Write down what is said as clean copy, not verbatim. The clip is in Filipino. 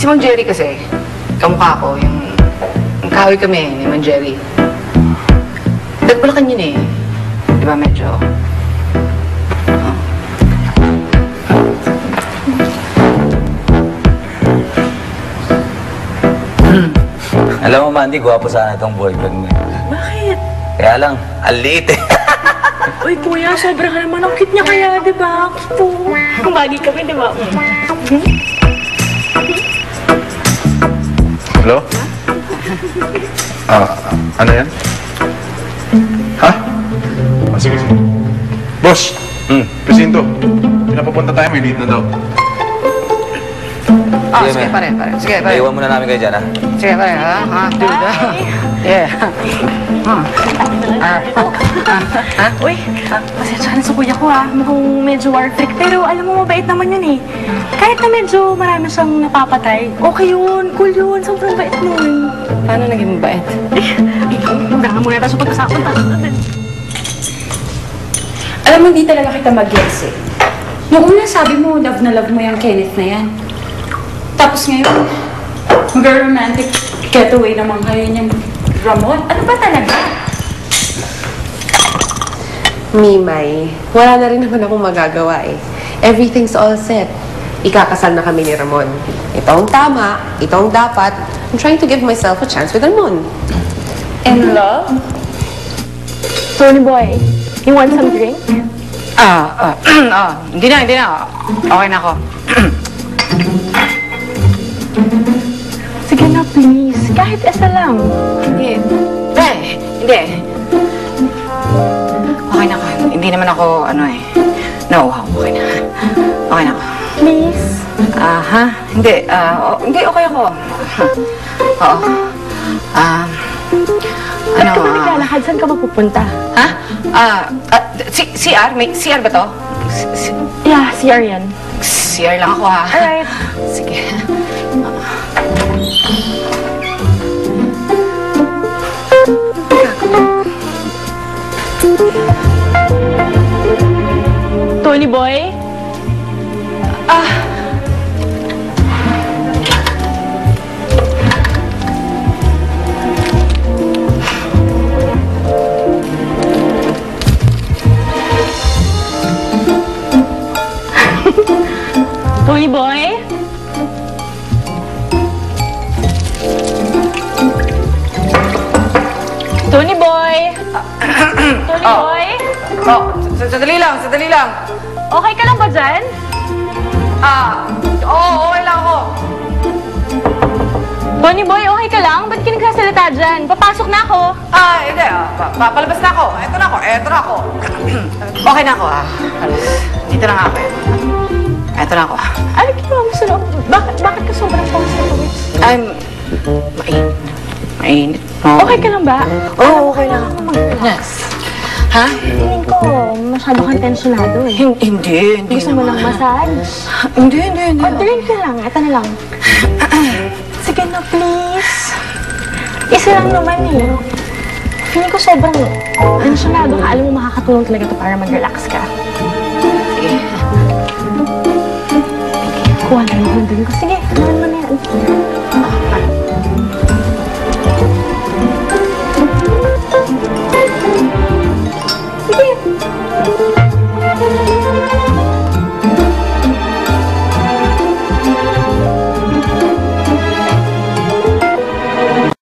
Si Mang Jerry kasi, kamukha ko, yung kahoy kami ni Mang Jerry. Nagbulakan yun eh. Di ba medyo... Alam mo, Mandy, gwapo sana itong boyfriend mo. Bakit? Kaya lang, aliit eh. Uy, kuya, sobrang naman ang cute niya kaya, di ba? Po. Bagi kami, di ba? Hello? Ano yan? Ha? Sige, sige. Boss! Presinto, pinapapunta tayo, may lead na daw. Sige, pare. Sige, pare. Iwan muna namin kayo dyan, ha? Sige, pare, ha? Dude, ha? Yeah. Uy, pasensya na sa kuya ko, ha? Mukhang medyo war freak, pero alam mo, mabait naman yun, eh. Kahit na medyo marami siyang napapatay, okay yun, cool yun, sobrang bait nun. Paano naging mabait? Unahan muna tayo sa pagkasakot. Alam mo, hindi talaga kita mag-guess eh. Nung una sabi mo, love na love mo yung Kenneth na yan. Tapos ngayon, mag-romantic getaway naman kayo niyang Ramon. Ano ba talaga? Mimay, wala na rin naman akong magagawa eh. Everything's all set. Ikakasal na kami ni Ramon. Ito ang tama, ito ang dapat. I'm trying to give myself a chance with Ramon. In love? Tony boy, you want some drink? Hindi na. Okay na ako. Sige na, please. Kahit isa lang. Hindi. Okay na ako. Hindi naman ako, nauuhaw. Okay na. Okay na ako. Please. Hindi. Hindi, okay ako. Oo. Ba't ka ba naglalakad? Saan ka mapupunta? Ha? CR? May CR ba to? Yeah, CR yan. CR lang ako, ha? Alright. Sige. Tony boy? Tony boy? Tony boy? Tony boy? Sandali lang. Okay ka lang ba dyan? Oo, okay lang ako. Tony boy, okay ka lang? Ba't ka nagsasalita dyan? Papasok na ako. Hindi. Palabas na ako. Eto na ako. Okay na ako, Dito na nga ako. Eto na ako. Ano ginawa mo sa loob? Bakit ka sobrang pawis na pawis? Mainit. Okay ka lang ba? Oo, okay lang. Yes. Ha? Tingin ko, masyado kang tensyonado eh. Hindi Gusto mo ng massage? Hindi. O, drink ka lang. Ito na lang. Sige na, please. Isa lang naman eh. Feeling ko sobrang tensyonado ka. Alam mo, makakatulong talaga ito para mag-relax ka. Sige. Kuha na yung drink ko. Sige